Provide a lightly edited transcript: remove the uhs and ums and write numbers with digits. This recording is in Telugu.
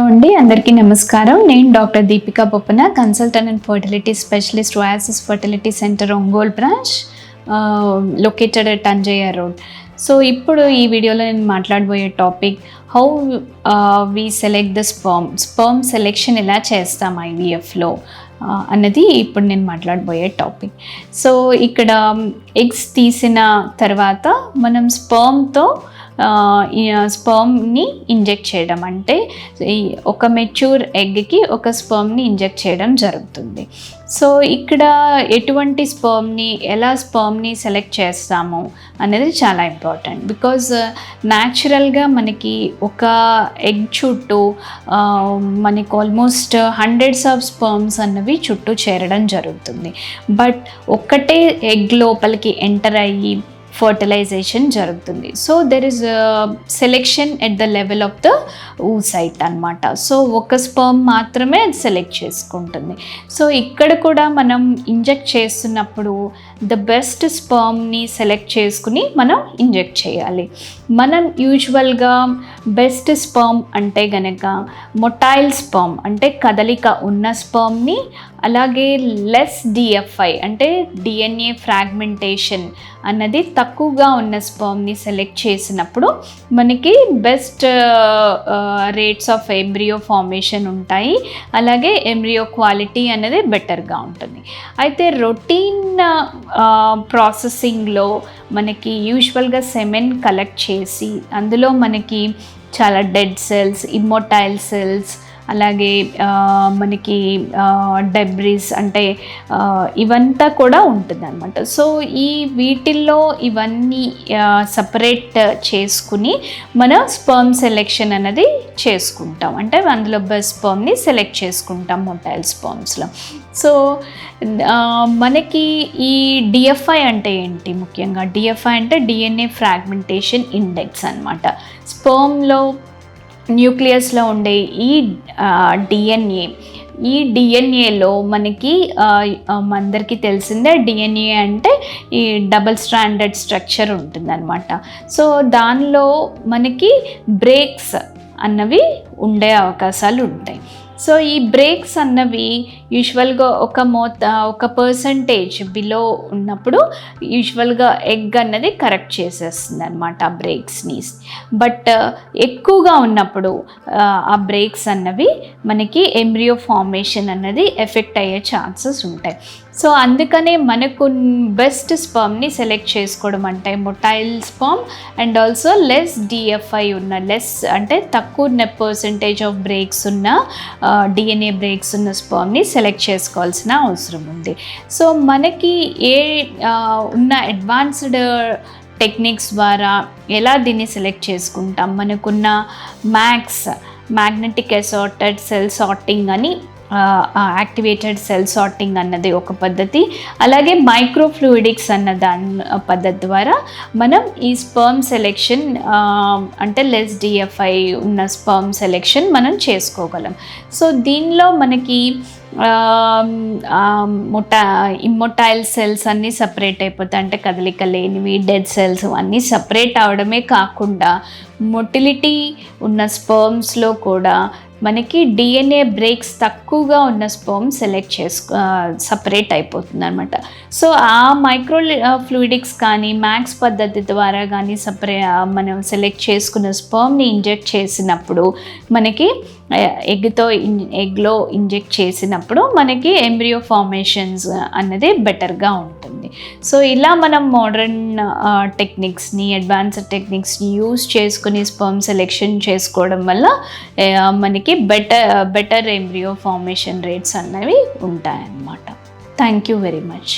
అండి, అందరికీ నమస్కారం. నేను doctor Deepika Boppana, consultant and fertility specialist, Oasis fertility centre Ongole branch, located at Anjaiah road. So ఇప్పుడు ఈ వీడియోలో నేను మాట్లాడబోయే topic how we select the sperm selection ఎలా చేస్తాం ఐవీఎఫ్లో అన్నది ఇప్పుడు నేను మాట్లాడబోయే టాపిక్. సో ఇక్కడ ఎగ్స్ తీసిన తర్వాత మనం స్పర్మ్ని ఇంజెక్ట్ చేయడం, అంటే ఒక మెచ్యూర్ ఎగ్కి ఒక స్పర్మ్ని ఇంజెక్ట్ చేయడం జరుగుతుంది. సో ఇక్కడ ఎటువంటి ఎలా స్పర్మ్ని సెలెక్ట్ చేస్తాము అనేది చాలా ఇంపార్టెంట్. బికాజ్ న్యాచురల్గా మనకి ఒక ఎగ్ చుట్టూ మనకి ఆల్మోస్ట్ హండ్రెడ్స్ ఆఫ్ స్పర్మ్స్ అన్నవి చుట్టూ చేరడం జరుగుతుంది. బట్ ఒక్కటే ఎగ్ లోపలికి ఎంటర్ అయ్యి ఫర్టిలైజేషన్ జరుగుతుంది. So there is selection at the level of the oocyte అనమాట. సో ఒక స్పర్మ్ మాత్రమే సెలెక్ట్ చేసుకుంటుంది. సో ఇక్కడ కూడా మనం ఇంజెక్ట్ చేస్తున్నప్పుడు ద బెస్ట్ స్పర్మ్ని సెలెక్ట్ చేసుకుని మనం ఇంజెక్ట్ చేయాలి. మనం యూజువల్గా బెస్ట్ స్పర్మ్ అంటే గనక మొటైల్ స్పర్మ్ అంటే కదలిక ఉన్న స్పర్మ్ని, అలాగే లెస్ డిఎఫ్ఐ అంటే డిఎన్ఏ ఫ్రాగ్మెంటేషన్ అన్నది తక్కువగా ఉన్న స్పర్మ్ని సెలెక్ట్ చేసినప్పుడు మనకి best rates of embryo formation ఉంటాయి. అలాగే ఎంబ్రియో క్వాలిటీ అనేది బెటర్గా ఉంటుంది. అయితే రొటీన్ ప్రాసెసింగ్లో మనకి యూజువల్గా సెమెన్ కలెక్ట్ చేసి అందులో మనకి చాలా డెడ్ సెల్స్, ఇమ్మొటైల్ సెల్స్, అలాగే మనకి డెబ్రిస్ అంటే ఇవంతా కూడా ఉంటుంది అనమాట. సో వీటిల్లో ఇవన్నీ సపరేట్ చేసుకుని మన స్పర్మ్ సెలెక్షన్ అనేది చేసుకుంటాం. అంటే అందులో బెస్ట్ స్పర్మ్ని సెలెక్ట్ చేసుకుంటాం మొటైల్ స్పర్మ్స్లో. సో మనకి ఈ డిఎఫ్ఐ అంటే ఏంటి? ముఖ్యంగా డిఎఫ్ఐ అంటే డిఎన్ఏ ఫ్రాగ్మెంటేషన్ ఇండెక్స్ అనమాట. స్పర్మ్లో న్యూక్లియస్లో ఉండే ఈ డిఎన్ఏలో మనకి అందరికీ తెలిసిందే, డిఎన్ఏ అంటే ఈ డబుల్ స్ట్రాండెడ్ స్ట్రక్చర్ ఉంటుందన్నమాట. సో దానిలో మనకి బ్రేక్స్ అన్నవి ఉండే అవకాశాలు ఉంటాయి. సో ఈ బ్రేక్స్ అన్నవి యూజువల్గా ఒక పర్సంటేజ్ బిలో ఉన్నప్పుడు యూజువల్గా ఎగ్ అన్నది కరెక్ట్ చేసేస్తుంది అనమాట ఆ బ్రేక్స్ని. బట్ ఎక్కువగా ఉన్నప్పుడు ఆ బ్రేక్స్ అన్నవి మనకి ఎంబ్రియో ఫార్మేషన్ అన్నది ఎఫెక్ట్ అయ్యే ఛాన్సెస్ ఉంటాయి. సో అందుకనే మనకు బెస్ట్ స్పర్మ్ని సెలెక్ట్ చేసుకోవడం అంటే motile sperm and also less DFI less అంటే తక్కువ పర్సంటేజ్ ఆఫ్ బ్రేక్స్ ఉన్న డిఎన్ఏ బ్రేక్స్ ఉన్న స్పర్మ్ని సెలెక్ట్ చేసుకోవాల్సిన అవసరం ఉంది. సో మనకి ఉన్న అడ్వాన్స్డ్ టెక్నిక్స్ ద్వారా ఎలా దీన్ని సెలెక్ట్ చేసుకుంటాం? మనకున్న మ్యాగ్నెటిక్ అసార్టెడ్ సెల్ సార్టింగ్ అని, యాక్టివేటెడ్ సెల్ సార్టింగ్ అన్నది ఒక పద్ధతి, అలాగే మైక్రోఫ్లూయిడిక్స్ అన్న పద్ధతి ద్వారా మనం ఈ స్పర్మ్ సెలెక్షన్ అంటే లెస్ డిఎఫ్ఐ ఉన్న స్పర్మ్ సెలెక్షన్ మనం చేసుకోగలం. సో దీనిలో మనకి ఇమ్మొటైల్ సెల్స్ అన్నీ సపరేట్ అయిపోతాయి, అంటే కదలిక లేనివి డెడ్ సెల్స్ అన్నీ సపరేట్ అవడమే కాకుండా మొటిలిటీ ఉన్న స్పర్మ్స్లో కూడా మనకి డిఎన్ఏ బ్రేక్స్ తక్కువగా ఉన్న స్పర్మ్ సపరేట్ అయిపోతుంది అనమాట. సో ఆ మైక్రో ఫ్లూయిడిక్స్ కానీ మ్యాక్స్ పద్ధతి ద్వారా కానీ మనం సెలెక్ట్ చేసుకున్న స్పర్మ్ని ఇంజెక్ట్ చేసినప్పుడు మనకి ఎగ్లో ఇంజెక్ట్ చేసినప్పుడు మనకి ఎంబ్రియో ఫార్మేషన్స్ అన్నది బెటర్గా ఉంటుంది. సో ఇలా మనం మోడర్న్ టెక్నిక్స్ని, అడ్వాన్స్డ్ టెక్నిక్స్ని యూజ్ చేసుకుని స్పర్మ్ సెలెక్షన్ చేసుకోవడం వల్ల మనకి బెటర్ ఎంబ్రియో ఫార్మేషన్ రేట్స్ అన్నవి ఉంటాయన్నమాట. Thank you very much.